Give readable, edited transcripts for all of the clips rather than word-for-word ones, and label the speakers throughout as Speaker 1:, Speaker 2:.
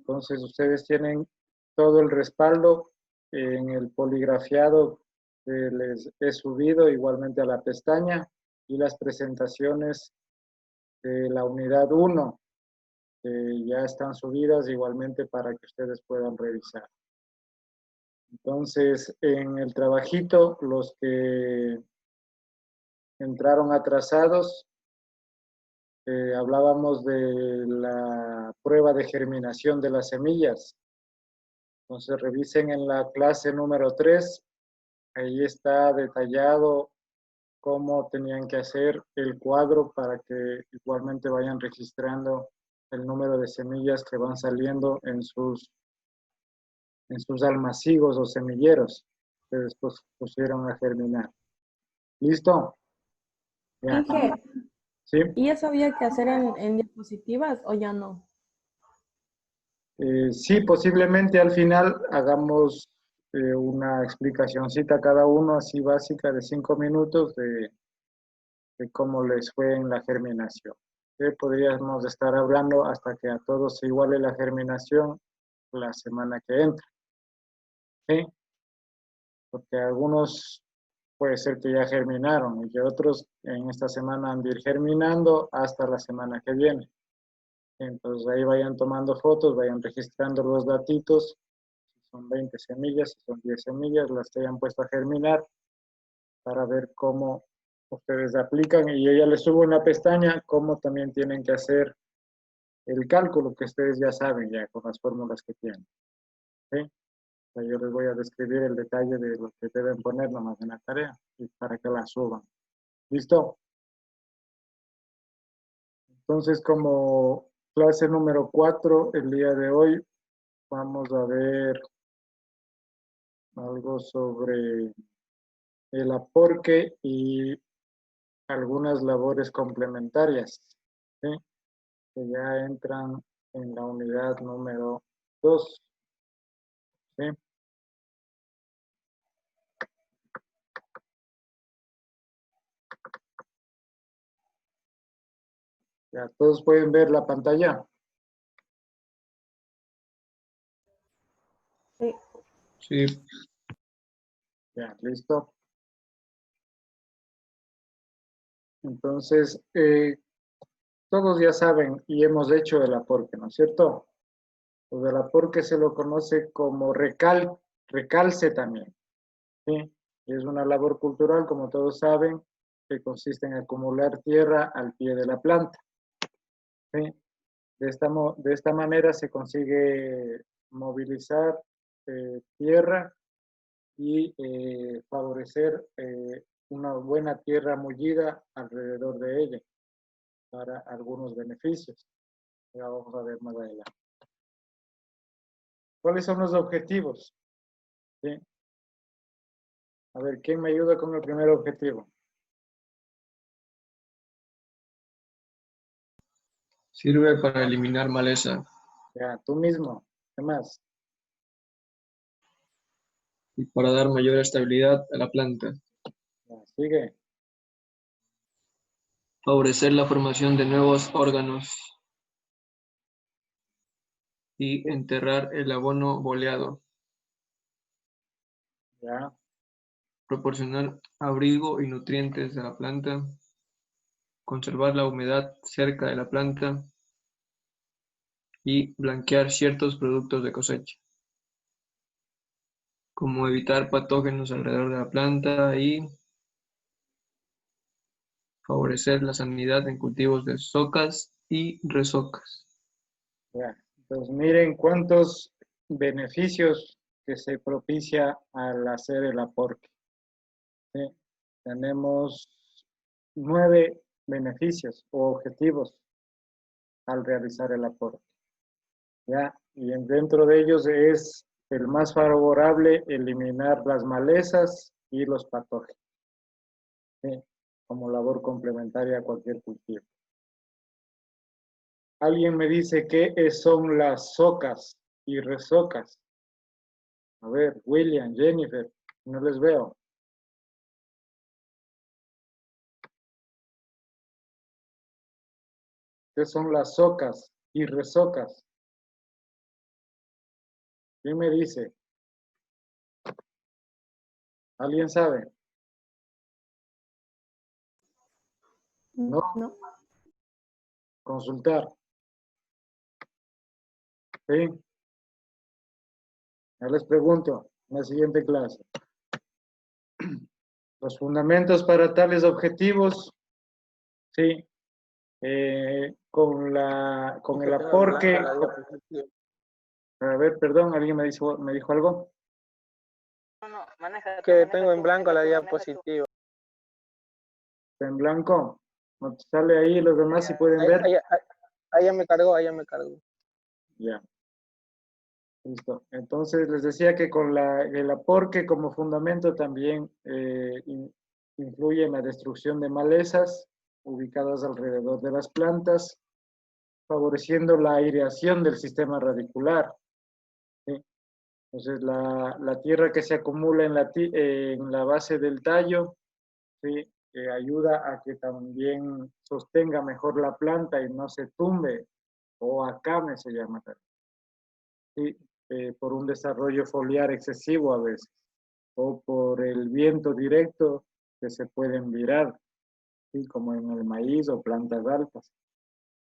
Speaker 1: Entonces ustedes tienen todo el respaldo en el poligrafiado que les he subido igualmente a la pestaña y las presentaciones de la unidad 1 que ya están subidas igualmente para que ustedes puedan revisar. Entonces, en el trabajito, los que entraron atrasados, hablábamos de la prueba de germinación de las semillas. Entonces, revisen en la clase número 3, ahí está detallado cómo tenían que hacer el cuadro para que igualmente vayan registrando el número de semillas que van saliendo en sus almacigos o semilleros que después pusieron a germinar. ¿Listo? Ya.
Speaker 2: Inge,
Speaker 1: ¿Sí?
Speaker 2: ¿y eso había que hacer en diapositivas o ya no?
Speaker 1: Sí, posiblemente al final hagamos una explicacióncita cada uno así básica de 5 minutos de cómo les fue en la germinación. Podríamos estar hablando hasta que a todos se iguale la germinación la semana que entra. ¿Sí? Porque algunos puede ser que ya germinaron y que otros en esta semana han de ir germinando hasta la semana que viene. Entonces ahí vayan tomando fotos, vayan registrando los datitos, si son 20 semillas, si son 10 semillas, las que hayan puesto a germinar para ver cómo ustedes aplican y yo ya les subo en la pestaña cómo también tienen que hacer el cálculo que ustedes ya saben ya con las fórmulas que tienen. ¿Sí? O sea, yo les voy a describir el detalle de lo que deben poner nomás en la tarea y para que la suban. ¿Listo? Entonces, como clase número 4, el día de hoy vamos a ver algo sobre el aporte y algunas labores complementarias, ¿sí? Que ya entran en la unidad número 2. ¿Sí? Ya todos pueden ver la pantalla.
Speaker 2: Sí.
Speaker 3: Sí.
Speaker 1: Ya, listo. Entonces, todos ya saben y hemos hecho el aporte, ¿no es cierto? Pues el aporte se lo conoce como recalce también, ¿sí? Es una labor cultural, como todos saben, que consiste en acumular tierra al pie de la planta, ¿sí? De esta manera se consigue movilizar tierra y favorecer una buena tierra mullida alrededor de ella para algunos beneficios. Ya vamos a ver más adelante. ¿Cuáles son los objetivos? ¿Sí? A ver, ¿quién me ayuda con el primer objetivo?
Speaker 3: Sirve para eliminar maleza
Speaker 1: Ya, tú mismo. ¿Qué más?
Speaker 3: y para dar mayor estabilidad a la planta.
Speaker 1: Ya, sigue.
Speaker 3: Favorecer la formación de nuevos órganos y enterrar el abono boleado.
Speaker 1: Ya,
Speaker 3: Proporcionar abrigo y nutrientes a la planta. Conservar la humedad cerca de la planta y blanquear ciertos productos de cosecha, como evitar patógenos alrededor de la planta y favorecer la sanidad en cultivos de socas y resocas.
Speaker 1: ya. Entonces, miren cuántos beneficios que se propicia al hacer el aporte. ¿Sí? Tenemos 9 beneficios o objetivos al realizar el aporte. ¿Ya? Y dentro de ellos es el más favorable eliminar las malezas y los patógenos, ¿sí? Como labor complementaria a cualquier cultivo. Alguien me dice qué son las socas y resocas. A ver, William, Jennifer, no les veo. ¿Qué son las socas y resocas? ¿Quién me dice? ¿Alguien sabe? No.
Speaker 2: No.
Speaker 1: Consultar. ¿Sí? Ya les pregunto en la siguiente clase. Los fundamentos para tales objetivos, ¿sí? Con el aporte. A ver, perdón, ¿alguien me dijo algo?
Speaker 4: Que tengo en blanco la diapositiva.
Speaker 1: En blanco. ¿No te sale ahí los demás si pueden ver?
Speaker 4: Ahí ya me cargó, ahí ya me cargó.
Speaker 1: Ya. Listo. Entonces les decía que con el aporte como fundamento también influye en la destrucción de malezas ubicadas alrededor de las plantas, favoreciendo la aireación del sistema radicular. ¿Sí? Entonces la tierra que se acumula en la base del tallo, ¿sí? Ayuda a que también sostenga mejor la planta y no se tumbe, o acame se llama, ¿sí? Por un desarrollo foliar excesivo a veces, o por el viento directo que se pueden virar, ¿sí? Como en el maíz o plantas altas.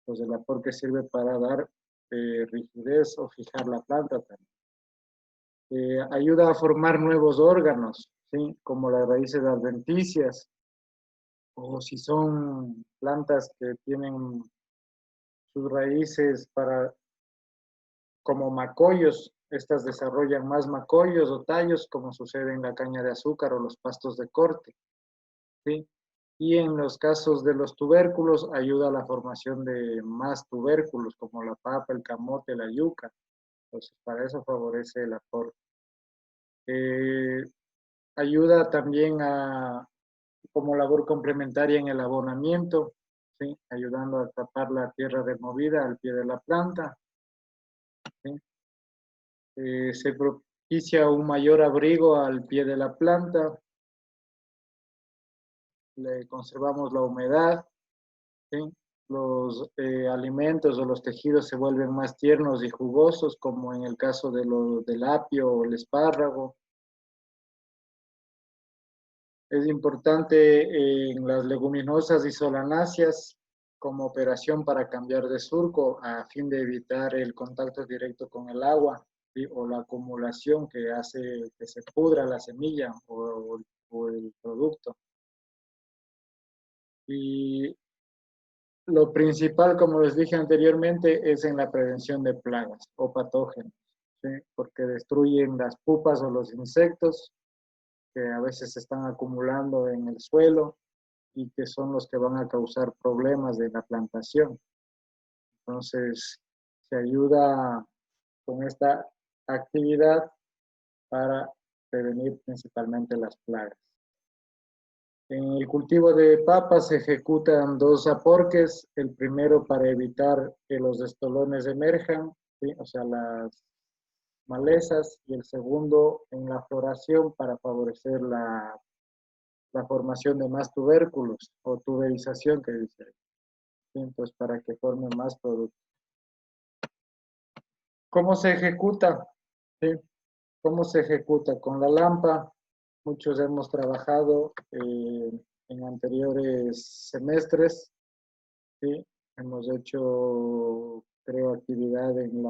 Speaker 1: Entonces el aporte sirve para dar rigidez o fijar la planta también. Ayuda a formar nuevos órganos, ¿sí? Como las raíces adventicias, o si son plantas que tienen sus raíces como macollos, estas desarrollan más macollos o tallos, como sucede en la caña de azúcar o los pastos de corte, ¿sí? Y en los casos de los tubérculos, ayuda a la formación de más tubérculos, como la papa, el camote, la yuca. Entonces, para eso favorece el aporte. Ayuda también como labor complementaria en el abonamiento, ¿sí? Ayudando a tapar la tierra removida al pie de la planta, ¿sí? Se propicia un mayor abrigo al pie de la planta, le conservamos la humedad, ¿sí? Los alimentos o los tejidos se vuelven más tiernos y jugosos, como en el caso del apio o el espárrago. Es importante en las leguminosas y solanáceas como operación para cambiar de surco a fin de evitar el contacto directo con el agua, ¿sí? O la acumulación que hace que se pudra la semilla o el producto. Y lo principal, como les dije anteriormente, es en la prevención de plagas o patógenos, ¿sí? Porque destruyen las pupas o los insectos que a veces se están acumulando en el suelo y que son los que van a causar problemas de la plantación. Entonces, se ayuda con esta actividad para prevenir principalmente las plagas. En el cultivo de papas se ejecutan dos aporques, el primero para evitar que los estolones emerjan, ¿sí? O sea, las malezas, y el segundo en la floración para favorecer la formación de más tubérculos o tuberización que dice. Entonces, para que formen más productos. ¿Cómo se ejecuta? ¿Sí? ¿Cómo se ejecuta? Con la lampa. Muchos hemos trabajado en anteriores semestres. ¿Sí? Hemos hecho, creo, actividad en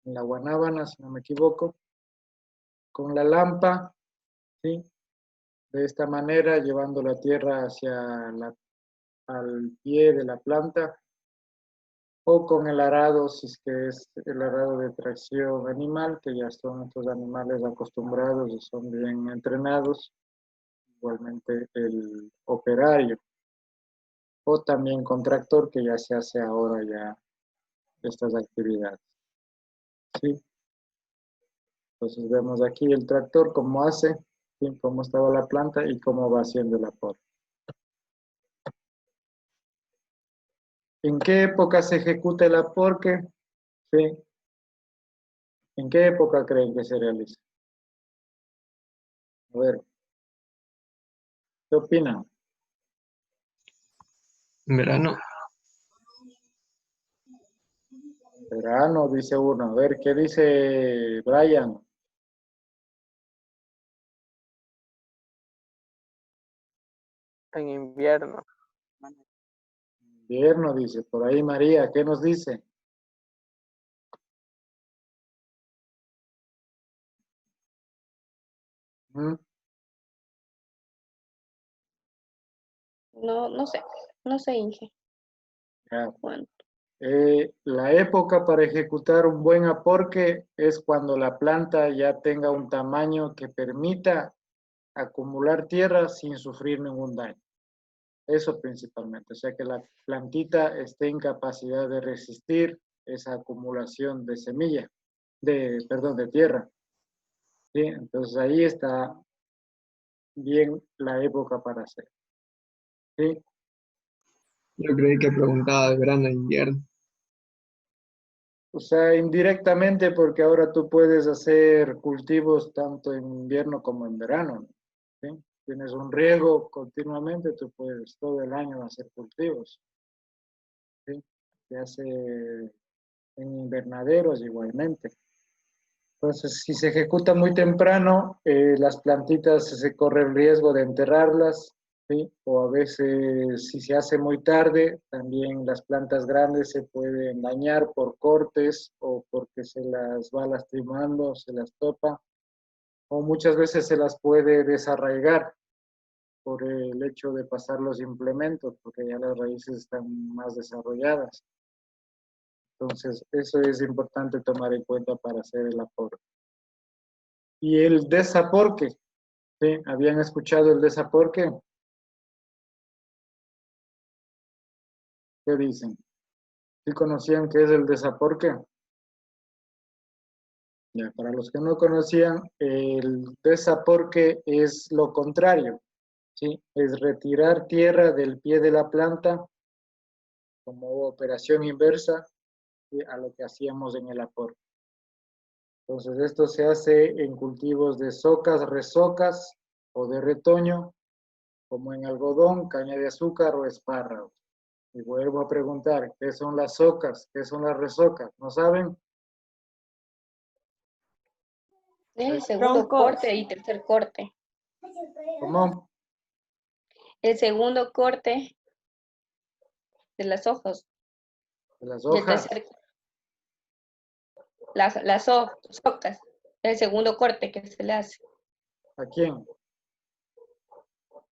Speaker 1: la Guanábana, si no me equivoco. Con la lampa, ¿sí? De esta manera, llevando la tierra al pie de la planta, o con el arado, si es que es el arado de tracción animal, que ya son estos animales acostumbrados y son bien entrenados, igualmente el operario, o también con tractor, que ya se hace ahora ya estas actividades. ¿Sí? Entonces vemos aquí el tractor, cómo hace, ¿sí? Cómo estaba la planta y cómo va haciendo el aporte. ¿En qué época se ejecuta el aporte? ¿Sí? ¿En qué época creen que se realiza? A ver, ¿qué opinan?
Speaker 3: En verano.
Speaker 1: Verano, dice uno. A ver, ¿qué dice Brian?
Speaker 4: En invierno.
Speaker 1: Invierno, dice. Por ahí María, ¿qué nos dice? ¿Mm?
Speaker 5: No sé. No sé, Inge.
Speaker 1: Ya.
Speaker 5: Bueno,
Speaker 1: La época para ejecutar un buen aporque es cuando la planta ya tenga un tamaño que permita acumular tierra sin sufrir ningún daño. Eso principalmente, o sea que la plantita esté en capacidad de resistir esa acumulación de semilla, perdón, de tierra. ¿Sí? Entonces ahí está bien la época para hacer. ¿Sí?
Speaker 3: Yo creí que preguntaba de verano e invierno.
Speaker 1: O sea, indirectamente porque ahora tú puedes hacer cultivos tanto en invierno como en verano. ¿Sí? Tienes un riego continuamente, tú puedes todo el año hacer cultivos. ¿Sí? Se hace en invernaderos igualmente. Entonces, si se ejecuta muy temprano, las plantitas se corre el riesgo de enterrarlas, ¿sí? O a veces, si se hace muy tarde, también las plantas grandes se pueden dañar por cortes o porque se las va lastimando, se las topa, o muchas veces se las puede desarraigar por el hecho de pasar los implementos, porque ya las raíces están más desarrolladas. Entonces, eso es importante tomar en cuenta para hacer el aporte. Y el desaporque, ¿sí? ¿Habían escuchado el desaporque? ¿Qué dicen? ¿Sí conocían qué es el desaporque? Ya, para los que no conocían, el desaporque es lo contrario, ¿sí? Es retirar tierra del pie de la planta como operación inversa, ¿sí? A lo que hacíamos en el aporte. Entonces, esto se hace en cultivos de socas, resocas o de retoño, como en algodón, caña de azúcar o espárragos. Y vuelvo a preguntar, ¿qué son las socas? ¿Qué son las resocas? ¿No saben?
Speaker 5: es el segundo
Speaker 2: Troncos.
Speaker 5: corte y tercer corte.
Speaker 1: ¿Cómo?
Speaker 5: El segundo corte de las hojas.
Speaker 1: De las
Speaker 5: Y el
Speaker 1: hojas.
Speaker 5: tercer, socas. El segundo corte que se le hace
Speaker 1: ¿A quién?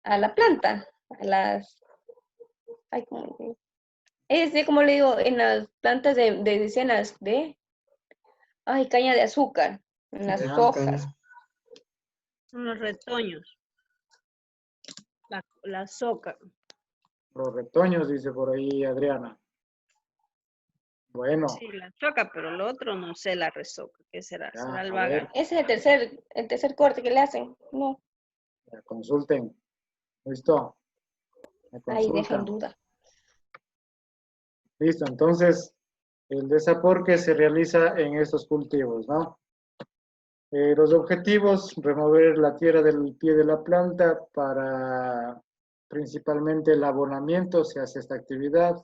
Speaker 5: a la planta. A las. Ay, como le digo, en las plantas de decenas de. Ay, caña de azúcar. En las
Speaker 1: Ya.
Speaker 5: hojas.
Speaker 6: Son los retoños. La soca.
Speaker 1: Los retoños, dice por ahí Adriana. Bueno,
Speaker 6: Sí, la soca, pero lo otro no sé la resoca. ¿Qué será?
Speaker 1: ya,
Speaker 6: ¿Será el
Speaker 1: a ver,
Speaker 6: vaga?
Speaker 5: Ese es el tercer corte que le hacen. No,
Speaker 1: ya, consulten. ¿Listo? Me
Speaker 5: ahí dejan
Speaker 1: consultan.
Speaker 5: duda.
Speaker 1: Listo, entonces el desaporque se realiza en estos cultivos, ¿no? Los objetivos, remover la tierra del pie de la planta para principalmente el abonamiento, se hace esta actividad,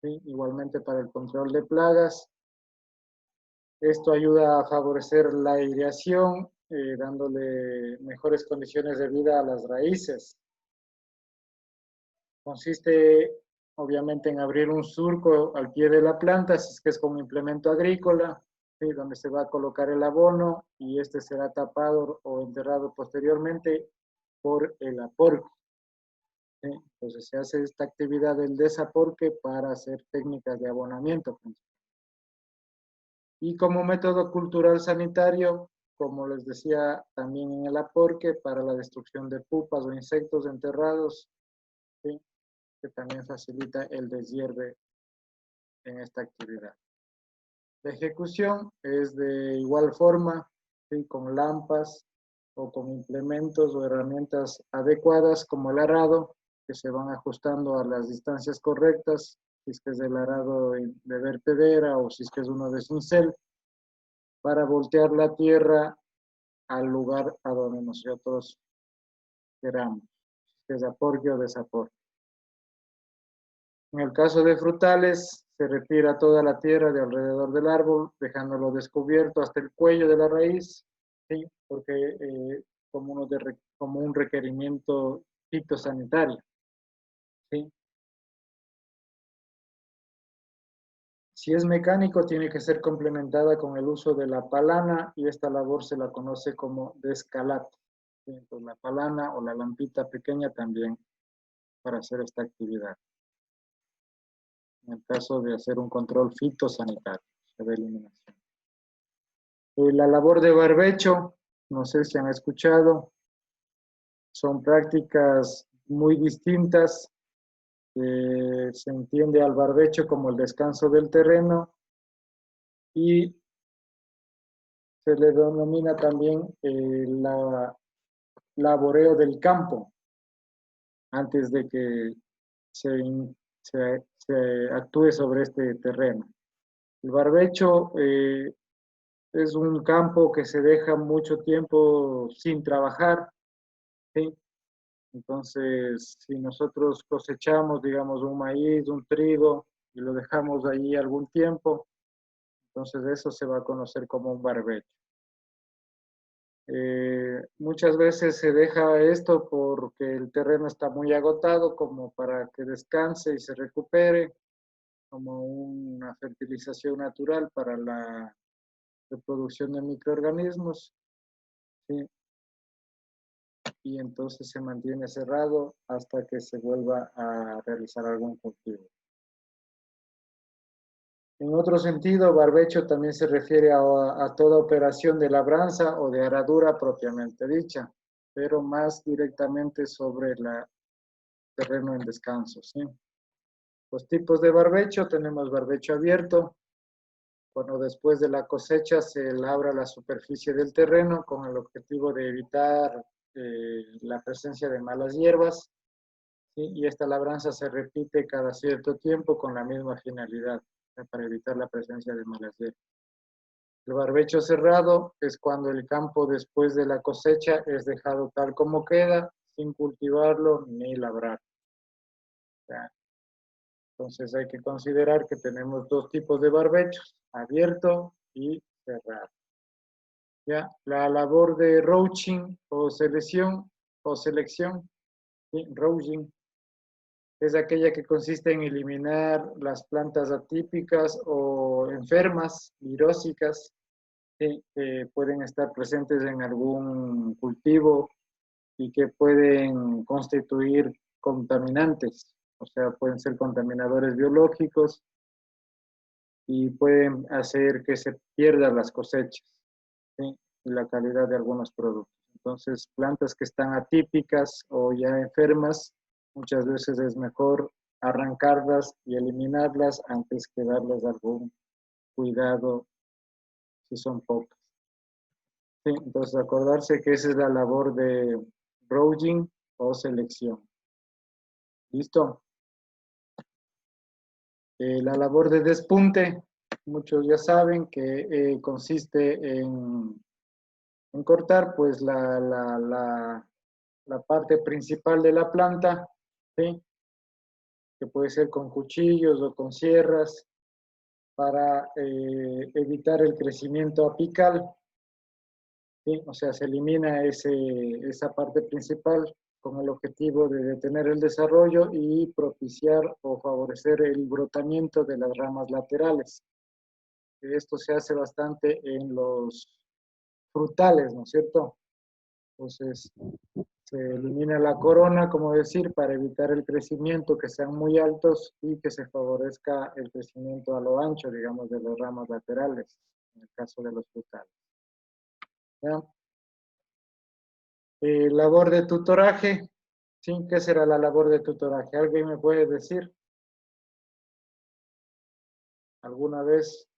Speaker 1: ¿sí? Igualmente para el control de plagas. Esto ayuda a favorecer la aireación, dándole mejores condiciones de vida a las raíces. Consiste obviamente en abrir un surco al pie de la planta, si es que es con implemento agrícola, ¿sí? Donde se va a colocar el abono y este será tapado o enterrado posteriormente por el aporque. ¿Sí? Entonces se hace esta actividad del desaporque para hacer técnicas de abonamiento. Y como método cultural sanitario, como les decía también en el aporque, para la destrucción de pupas o insectos enterrados, ¿sí? Que también facilita el deshierve en esta actividad. La ejecución es de igual forma, ¿sí? Con lampas o con implementos o herramientas adecuadas como el arado, que se van ajustando a las distancias correctas, si es que es del arado de vertedera o si es que es uno de cincel, para voltear la tierra al lugar a donde nosotros queramos, si es aporque o desaporque. En el caso de frutales, se refiere a toda la tierra de alrededor del árbol, dejándolo descubierto hasta el cuello de la raíz, ¿sí? Porque como un requerimiento fitosanitario, ¿sí? Si es mecánico, tiene que ser complementada con el uso de la palana y esta labor se la conoce como descalate. ¿Sí? Entonces, la palana o la lampita pequeña también para hacer esta actividad. En el caso de hacer un control fitosanitario, de eliminación. La labor de barbecho, no sé si han escuchado, son prácticas muy distintas. Se entiende al barbecho como el descanso del terreno y se le denomina también laboreo del campo antes de que se actúe sobre este terreno. El barbecho es un campo que se deja mucho tiempo sin trabajar, ¿sí? Entonces, si nosotros cosechamos, digamos, un maíz, un trigo, y lo dejamos ahí algún tiempo, entonces eso se va a conocer como un barbecho. Muchas veces se deja esto porque el terreno está muy agotado como para que descanse y se recupere, como una fertilización natural para la reproducción de microorganismos, ¿sí? Y entonces se mantiene cerrado hasta que se vuelva a realizar algún cultivo. En otro sentido, barbecho también se refiere a toda operación de labranza o de aradura propiamente dicha, pero más directamente sobre el terreno en descanso, ¿sí? Los tipos de barbecho, tenemos barbecho abierto, cuando después de la cosecha se labra la superficie del terreno con el objetivo de evitar la presencia de malas hierbas, ¿sí? Y esta labranza se repite cada cierto tiempo con la misma finalidad, para evitar la presencia de malas hierbas. El barbecho cerrado es cuando el campo después de la cosecha es dejado tal como queda, sin cultivarlo ni labrar. ¿Ya? Entonces hay que considerar que tenemos dos tipos de barbechos, abierto y cerrado. ¿Ya? La labor de roaching o selección, ¿sí? Roaching, es aquella que consiste en eliminar las plantas atípicas o enfermas, virósicas, que pueden estar presentes en algún cultivo y que pueden constituir contaminantes, o sea, pueden ser contaminadores biológicos y pueden hacer que se pierdan las cosechas, ¿sí? Y la calidad de algunos productos. Entonces, plantas que están atípicas o ya enfermas, muchas veces es mejor arrancarlas y eliminarlas antes que darles algún cuidado si son pocas. Sí, entonces, acordarse que esa es la labor de roaching o selección. ¿Listo? La labor de despunte, muchos ya saben que consiste en cortar pues la parte principal de la planta, ¿sí? Que puede ser con cuchillos o con sierras para evitar el crecimiento apical, ¿sí? O sea, se elimina esa parte principal con el objetivo de detener el desarrollo y propiciar o favorecer el brotamiento de las ramas laterales. Esto se hace bastante en los frutales, ¿no es cierto? Entonces, se elimina la corona, como decir, para evitar el crecimiento, que sean muy altos y que se favorezca el crecimiento a lo ancho, digamos, de las ramas laterales, en el caso de los frutales. ¿Ya? Labor de tutoraje. ¿Sí? ¿Qué será la labor de tutoraje? ¿Alguien me puede decir? ¿Alguna vez?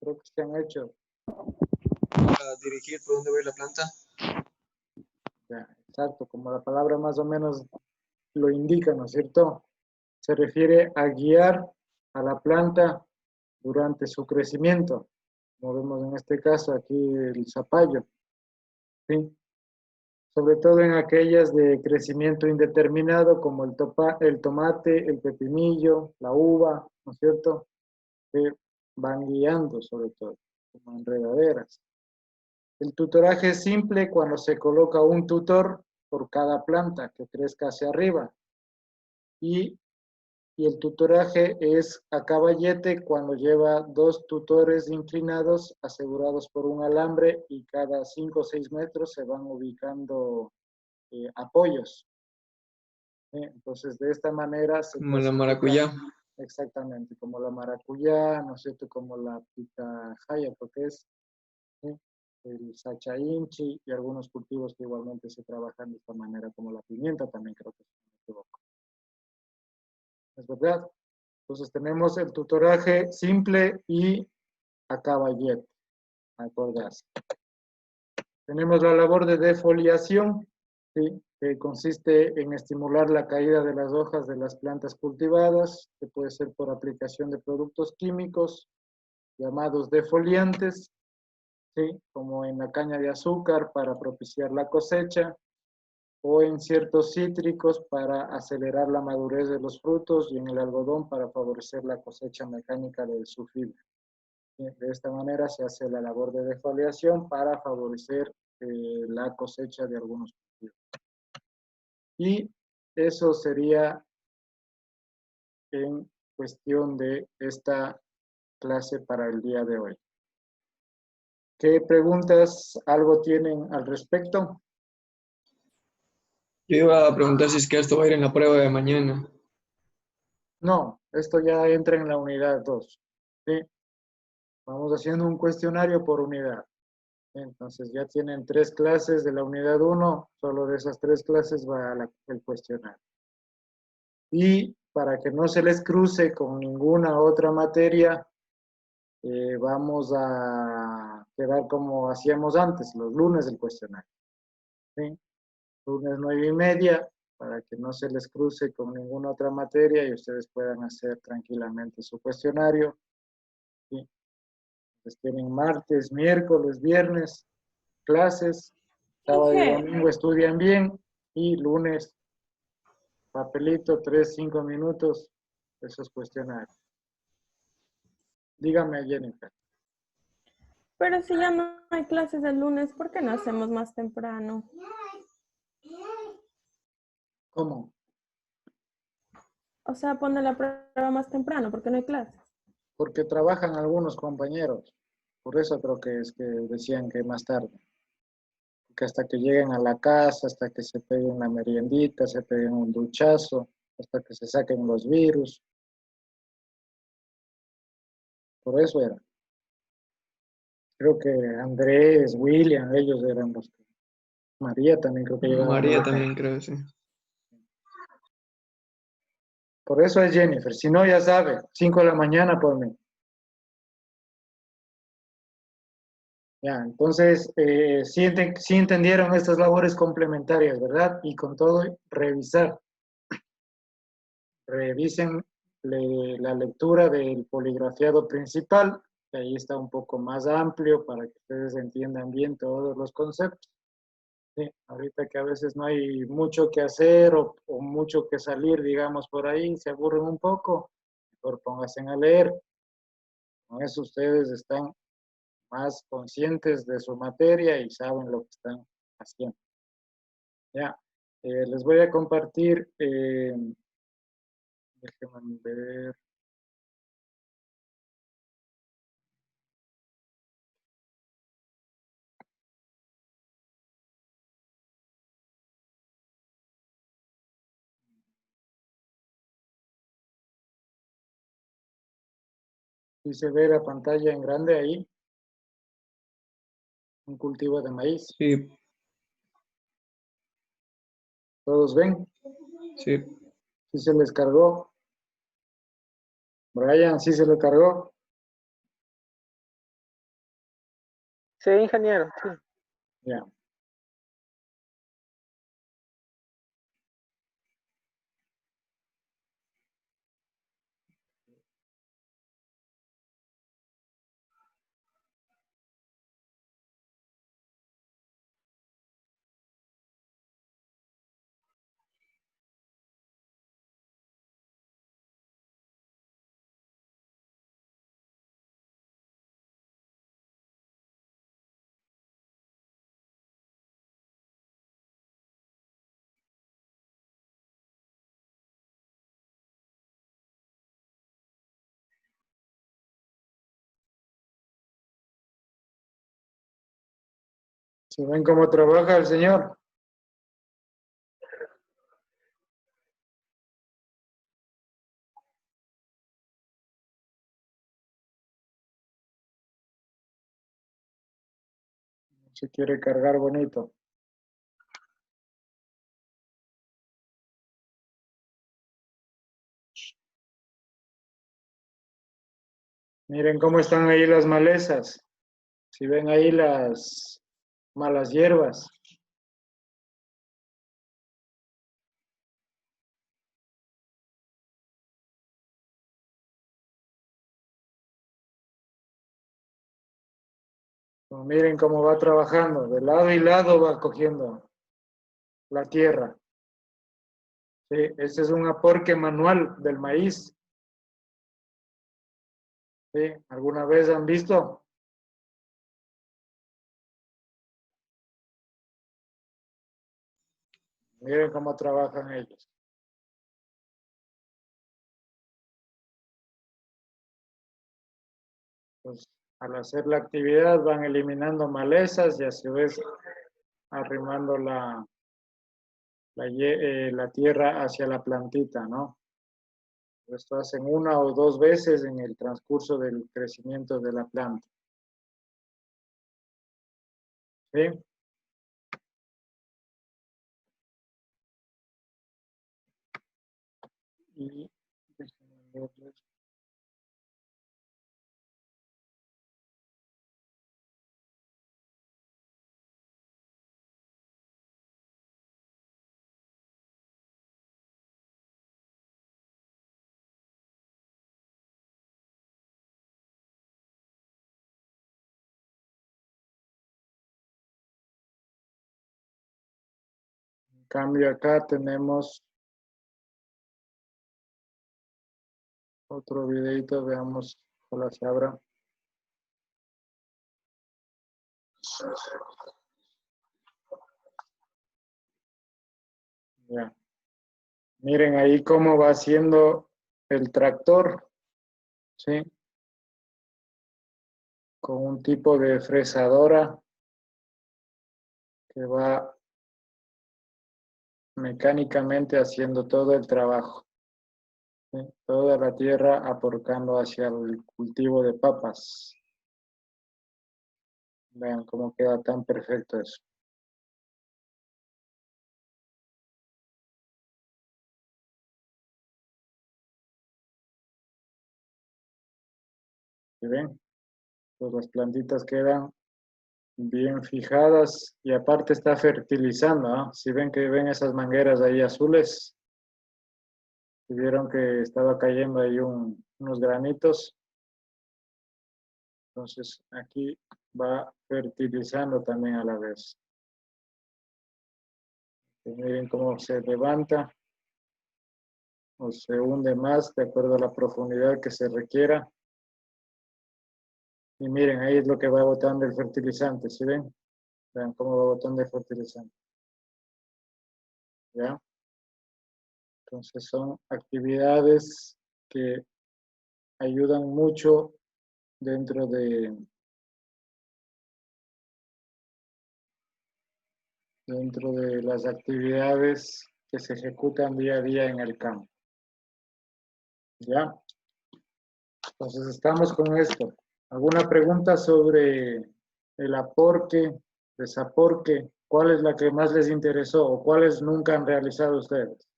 Speaker 1: Creo que se han hecho.
Speaker 3: Para dirigir por dónde va a ir la planta.
Speaker 1: Ya, exacto, como la palabra más o menos lo indica, ¿no es cierto? Se refiere a guiar a la planta durante su crecimiento. Como vemos en este caso aquí el zapallo, ¿sí? Sobre todo en aquellas de crecimiento indeterminado como el tomate, el pepinillo, la uva, ¿no es cierto? que van guiando sobre todo, como enredaderas. El tutoraje es simple cuando se coloca un tutor por cada planta que crezca hacia arriba. Y el tutoraje es a caballete cuando lleva 2 tutores inclinados asegurados por un alambre y cada 5 o 6 metros se van ubicando apoyos. Entonces, de esta manera se
Speaker 3: Como la maracuyá.
Speaker 1: exactamente, como la maracuyá, ¿no es cierto? Como la pitahaya, porque es el sacha inchi y algunos cultivos que igualmente se trabajan de esta manera, como la pimienta también creo que, si no me equivoco. ¿Es verdad? Entonces tenemos el tutoraje simple y a caballete, acordarse. Tenemos la labor de defoliación, ¿sí? Que consiste en estimular la caída de las hojas de las plantas cultivadas, que puede ser por aplicación de productos químicos llamados defoliantes, ¿sí? Como en la caña de azúcar para propiciar la cosecha, o en ciertos cítricos para acelerar la madurez de los frutos y en el algodón para favorecer la cosecha mecánica de su fibra. De esta manera se hace la labor de defoliación para favorecer la cosecha de algunos cultivos. Y eso sería en cuestión de esta clase para el día de hoy. ¿Qué preguntas algo tienen al respecto?
Speaker 3: Yo iba a preguntar si es que esto va a ir en la prueba de mañana.
Speaker 1: No, esto ya entra en la unidad 2. ¿Sí? Vamos haciendo un cuestionario por unidad. Entonces ya tienen 3 clases de la unidad 1, solo de esas 3 clases va el cuestionario. Y para que no se les cruce con ninguna otra materia, vamos a quedar como hacíamos antes, los lunes del cuestionario. ¿Sí? Lunes 9:30, para que no se les cruce con ninguna otra materia y ustedes puedan hacer tranquilamente su cuestionario. ¿Sí? Entonces tienen martes, miércoles, viernes, clases, sábado y domingo estudian bien y lunes, papelito, 3, 5 minutos, esos cuestionarios. Dígame, Jennifer.
Speaker 2: Pero si ya no hay clases el lunes, ¿por qué no hacemos más temprano?
Speaker 1: ¿Cómo?
Speaker 2: O sea, pone la prueba más temprano, porque no hay clases.
Speaker 1: Porque trabajan algunos compañeros. Por eso creo que es que decían que más tarde. Que hasta que lleguen a la casa, hasta que se peguen la meriendita, se peguen un duchazo, hasta que se saquen los virus. Por eso era. Creo que Andrés, William, ellos eran los que... María también creo que llegaba.
Speaker 3: María también creo, sí.
Speaker 1: Por eso es Jennifer. Si no, ya sabe, 5 de la mañana por mí. Ya, entonces, sí entendieron estas labores complementarias, ¿verdad? Y con todo, revisar. Revisen la lectura del poligrafiado principal, que ahí está un poco más amplio para que ustedes entiendan bien todos los conceptos. Sí, ahorita que a veces no hay mucho que hacer o mucho que salir, digamos, por ahí, se aburren un poco, mejor pónganse a leer. Con eso ustedes están más conscientes de su materia y saben lo que están haciendo. Ya, les voy a compartir, déjenme ver. Si se ve la pantalla en grande ahí, un cultivo de maíz.
Speaker 3: Sí,
Speaker 1: ¿Todos ven?
Speaker 3: sí.
Speaker 1: ¿Sí se les cargó? Brian, ¿sí se le cargó?
Speaker 4: Sí, ingeniero, sí.
Speaker 1: Ya. ¿Se ven cómo trabaja el señor? Se quiere cargar bonito. Miren cómo están ahí las malezas. Si ven ahí las malas hierbas. Pues miren cómo va trabajando. De lado y lado va cogiendo la tierra. Sí, este es un aporque manual del maíz. ¿Sí? ¿Alguna vez han visto? Miren cómo trabajan ellos. Pues, al hacer la actividad van eliminando malezas y a su vez arrimando la tierra hacia la plantita, ¿no? Esto hacen una o dos veces en el transcurso del crecimiento de la planta. ¿Sí? Y déjenme verles. En cambio acá tenemos otro videito, veamos, ojalá se abra. Ya. Miren ahí cómo va haciendo el tractor, ¿sí? Con un tipo de fresadora que va mecánicamente haciendo todo el trabajo, ¿sí? Toda la tierra aportando hacia el cultivo de papas. Vean cómo queda tan perfecto eso. ¿Sí ven? Pues las plantitas quedan bien fijadas y aparte está fertilizando, ¿no? Si ven que ven esas mangueras ahí azules, si vieron que estaba cayendo ahí unos granitos, entonces aquí va fertilizando también a la vez. Y miren cómo se levanta o se hunde más de acuerdo a la profundidad que se requiera. Y miren, ahí es lo que va botando el fertilizante, ¿sí ven? Vean cómo va botando el fertilizante. ¿Ya? Entonces son actividades que ayudan mucho dentro de las actividades que se ejecutan día a día en el campo. ¿Ya? Entonces estamos con esto. ¿Alguna pregunta sobre el aporque, desaporque? ¿Cuál es la que más les interesó o cuáles nunca han realizado ustedes?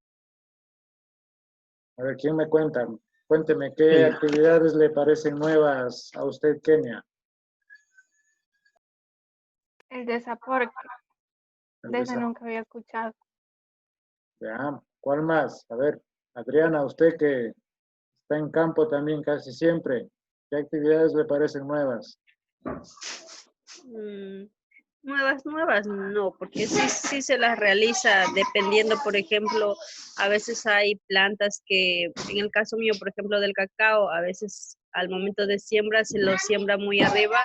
Speaker 1: A ver, ¿quién me cuenta? Cuénteme, ¿qué actividades le parecen nuevas a usted, Kenia?
Speaker 2: El desaporte.
Speaker 1: El
Speaker 2: De ese
Speaker 1: desa-
Speaker 2: nunca había escuchado.
Speaker 1: Ya, ¿cuál más? A ver, Adriana, usted que está en campo también casi siempre, ¿qué actividades le parecen nuevas?
Speaker 6: Nuevas, no, porque sí se las realiza dependiendo, por ejemplo, a veces hay plantas que, en el caso mío, por ejemplo, del cacao, a veces al momento de siembra se lo siembra muy arriba,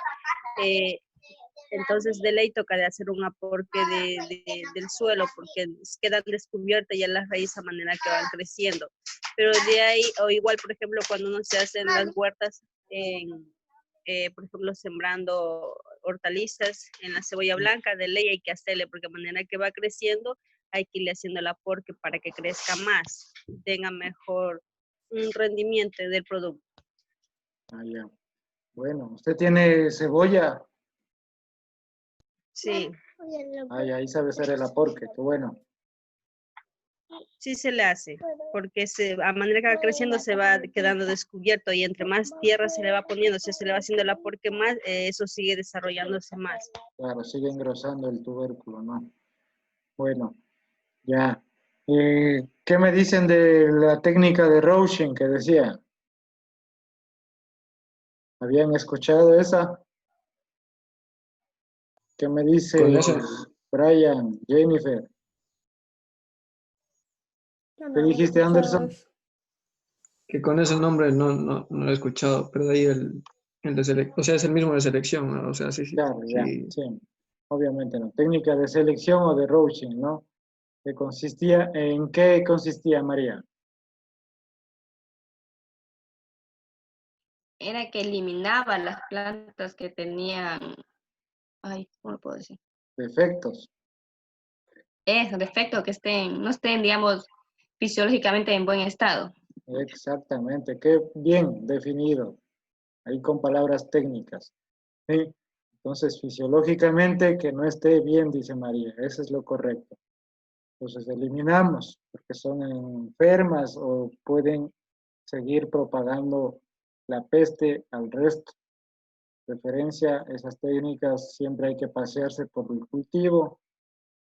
Speaker 6: entonces de ley toca de hacer un aporte del suelo porque quedan descubiertas ya las raíces a manera que van creciendo. Pero de ahí, o igual, por ejemplo, cuando uno se hace en las huertas, por ejemplo, sembrando hortalizas, en la cebolla blanca, de ley hay que hacerle, porque de manera que va creciendo, hay que irle haciendo el aporte para que crezca más, tenga mejor un rendimiento del producto.
Speaker 1: Ah, ya. Bueno, ¿usted tiene cebolla?
Speaker 6: Sí,
Speaker 1: Ay, ahí sabe hacer el aporte, qué bueno.
Speaker 6: sí se le hace, porque a manera que va creciendo se va quedando descubierto y entre más tierra se le va poniendo, si se le va haciendo el aporte más, eso sigue desarrollándose más.
Speaker 1: Claro, sigue engrosando el tubérculo, ¿no? Bueno, ya. ¿Qué me dicen de la técnica de Rauschen que decía? ¿Habían escuchado esa? ¿Qué me dice
Speaker 3: Con eso,
Speaker 1: Brian, Jennifer?
Speaker 2: Yo no
Speaker 1: ¿Qué
Speaker 2: había
Speaker 1: dijiste,
Speaker 2: escuchado
Speaker 1: Anderson?
Speaker 2: eso.
Speaker 3: que con ese nombre no lo he escuchado, pero de ahí el de selección, o sea, es el mismo de selección, ¿no? O sea, sí, sí,
Speaker 1: Claro, ya,
Speaker 3: sí.
Speaker 1: sí. Obviamente no. Técnica de selección o de Rauschen, ¿no? ¿En qué consistía, María?
Speaker 5: Era que eliminaba las plantas que tenían, ay, ¿cómo lo puedo decir?
Speaker 1: Defectos.
Speaker 5: Eso, defectos que no estén, digamos, fisiológicamente en buen estado.
Speaker 1: Exactamente. Qué bien definido. Ahí con palabras técnicas. ¿Sí? Entonces, fisiológicamente que no esté bien, dice María. Eso es lo correcto. Entonces, eliminamos porque son enfermas o pueden seguir propagando la peste al resto. De preferencia, esas técnicas siempre hay que pasearse por el cultivo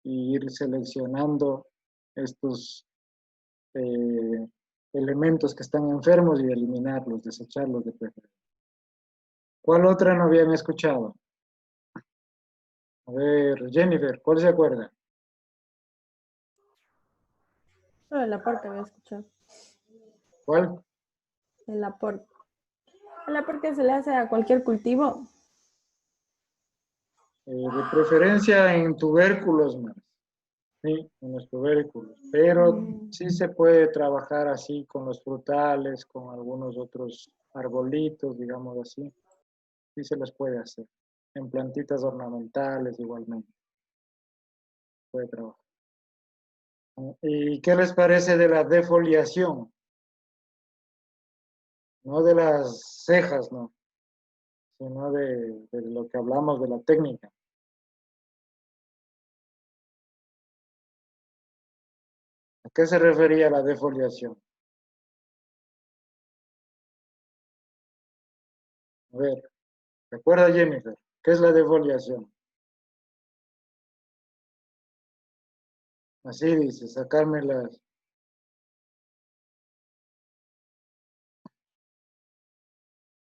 Speaker 1: y ir seleccionando estos elementos que están enfermos y eliminarlos, desecharlos de preferencia. ¿Cuál otra no habían escuchado? A ver, Jennifer, ¿cuál se acuerda?
Speaker 2: Solo el aporte había escuchado.
Speaker 1: ¿Cuál?
Speaker 2: El aporte. El aporte se le hace a cualquier cultivo.
Speaker 1: De preferencia en tubérculos más. Sí, en los tubérculos. Pero sí se puede trabajar así con los frutales, con algunos otros arbolitos, digamos así. Sí se los puede hacer. En plantitas ornamentales igualmente. Puede trabajar. ¿Y qué les parece de la defoliación? No de las cejas, no, sino de lo que hablamos de la técnica. ¿A qué se refería la defoliación? A ver, recuerda, Jennifer, ¿qué es la defoliación? Así dice, sacarme las...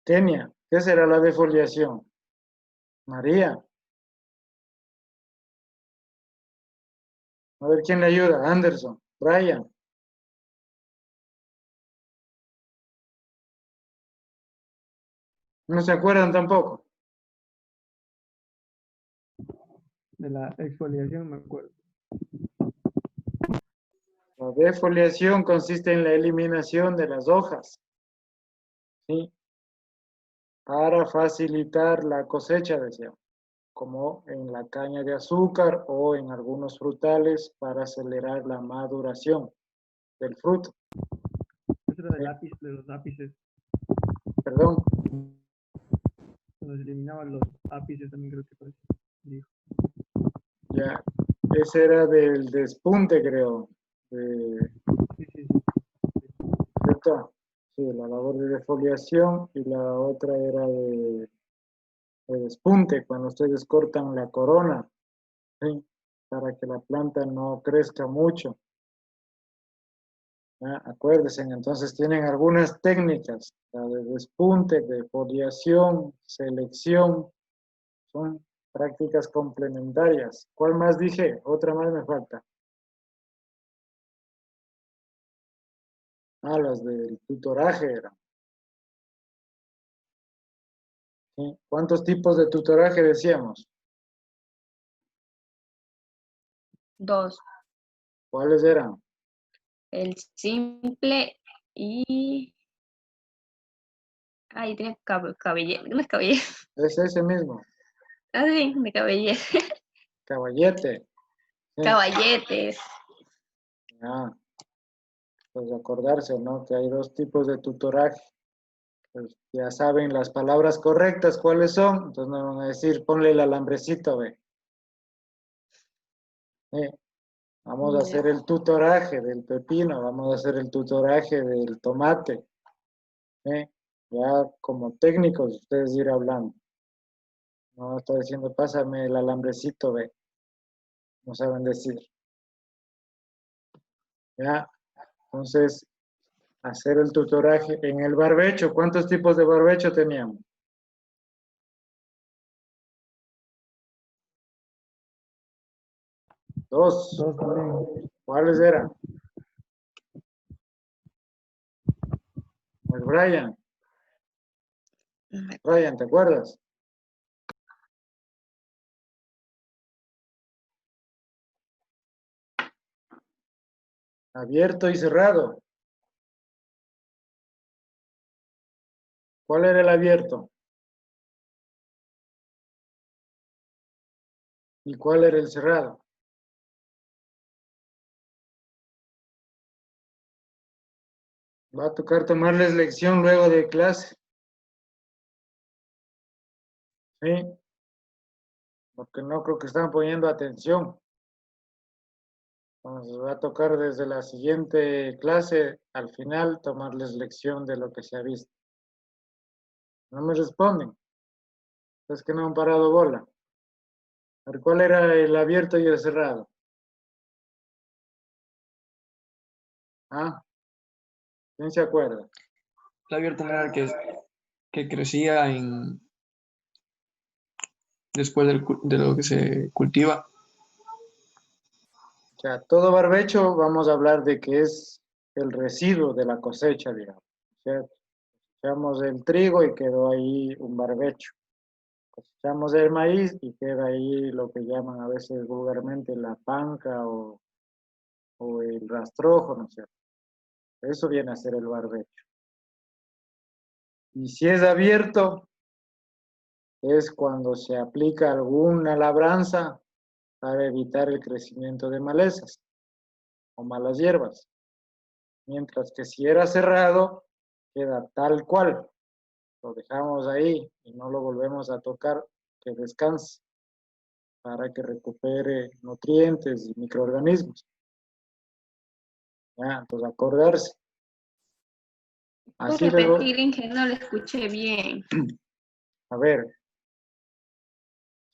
Speaker 1: Kenia, ¿qué será la defoliación? María, a ver quién le ayuda. Anderson, Brian. ¿No se acuerdan tampoco?
Speaker 3: De la exfoliación me acuerdo.
Speaker 1: La defoliación consiste en la eliminación de las hojas, ¿sí? Para facilitar la cosecha, decíamos, como en la caña de azúcar o en algunos frutales para acelerar la maduración del fruto.
Speaker 3: Eso era de los lápices,
Speaker 1: Perdón,
Speaker 3: cuando se eliminaban los ápices también creo que parece. Dijo.
Speaker 1: ya, ese era del despunte, creo,
Speaker 3: Sí, sí, sí.
Speaker 1: ¿cierto? Sí, la labor de defoliación y la otra era de despunte, cuando ustedes cortan la corona, ¿sí? Para que la planta no crezca mucho. ¿Ya? Acuérdense, entonces tienen algunas técnicas, la de despunte, de foliación, selección, son prácticas complementarias. ¿Cuál más dije? Otra más me falta. Ah, las del tutoraje eran. ¿Sí? ¿Cuántos tipos de tutoraje decíamos?
Speaker 5: 2.
Speaker 1: ¿Cuáles eran?
Speaker 5: El simple y... Ay, tiene cabellera, no es cabellera.
Speaker 1: Es ese mismo.
Speaker 5: Así, de caballete.
Speaker 1: Caballete. Sí.
Speaker 5: Caballetes.
Speaker 1: Ah, pues acordarse, ¿no? Que hay dos tipos de tutoraje. Pues ya saben las palabras correctas, ¿cuáles son? Entonces no van a decir, ponle el alambrecito, ve. Vamos a hacer el tutoraje del pepino, vamos a hacer el tutoraje del tomate. Ya como técnicos ustedes ir hablando. No está diciendo, pásame el alambrecito, ve. No saben decir. Ya, entonces, hacer el tutoraje en el barbecho. ¿Cuántos tipos de barbecho teníamos? Dos.
Speaker 3: Dos también.
Speaker 1: ¿Cuáles eran? El Brian. Brian, ¿te acuerdas? Abierto y cerrado. ¿Cuál era el abierto? ¿Y cuál era el cerrado? Va a tocar tomarles lección luego de clase. ¿Sí? Porque no creo que están poniendo atención. Entonces va a tocar desde la siguiente clase, al final, tomarles lección de lo que se ha visto. No me responden. Es que no han parado bola. A ver, ¿cuál era el abierto y el cerrado? ¿Ah? ¿Quién se acuerda?
Speaker 3: El abierto no era el que crecía después de lo que se cultiva.
Speaker 1: O sea, todo barbecho vamos a hablar de que es el residuo de la cosecha, digamos. ¿Cierto? Cosechamos el trigo y quedó ahí un barbecho. Cosechamos el maíz y queda ahí lo que llaman a veces vulgarmente la panca o el rastrojo, ¿no es cierto? Eso viene a ser el barbecho. Y si es abierto, es cuando se aplica alguna labranza para evitar el crecimiento de malezas o malas hierbas. Mientras que si era cerrado, queda tal cual. Lo dejamos ahí y no lo volvemos a tocar, que descanse para que recupere nutrientes y microorganismos. Ya, entonces acordarse.
Speaker 5: ¿Puedo
Speaker 1: Así les voy.
Speaker 5: repetir en que no lo escuché bien?
Speaker 1: A ver.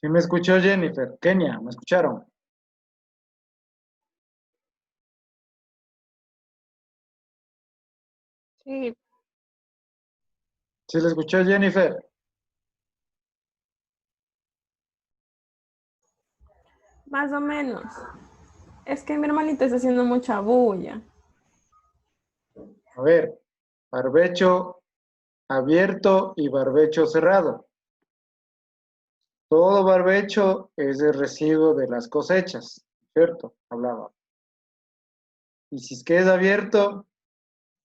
Speaker 1: ¿Sí me escuchó Jennifer? Kenia, ¿me escucharon?
Speaker 6: Sí,
Speaker 1: ¿Sí le escuchó Jennifer?
Speaker 2: Más o menos. Es que mi hermanito está haciendo mucha bulla.
Speaker 1: A ver, barbecho abierto y barbecho cerrado. Todo barbecho es el residuo de las cosechas, ¿cierto? Hablaba. Y si es que es abierto,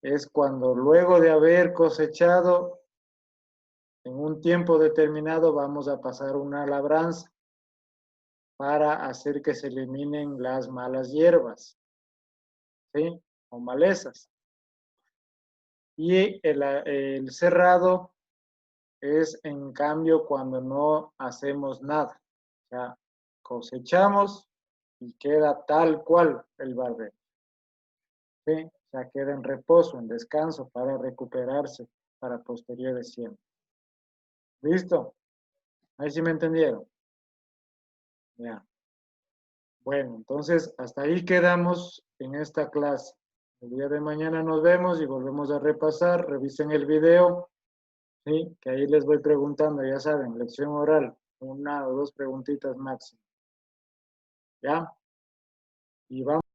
Speaker 1: es cuando luego de haber cosechado, en un tiempo determinado vamos a pasar una labranza para hacer que se eliminen las malas hierbas, ¿sí? O malezas. Y el cerrado es, en cambio, cuando no hacemos nada. O sea, cosechamos y queda tal cual el barbecho. ¿Sí? O sea, queda en reposo, en descanso, para recuperarse para posteriores siempre. ¿Listo? Ahí sí me entendieron. Ya. Bueno, entonces hasta ahí quedamos en esta clase. El día de mañana nos vemos y volvemos a repasar. Revisen el video, ¿sí? Que ahí les voy preguntando, ya saben, lección oral, una o dos preguntitas máximo. ¿Ya? Y vamos.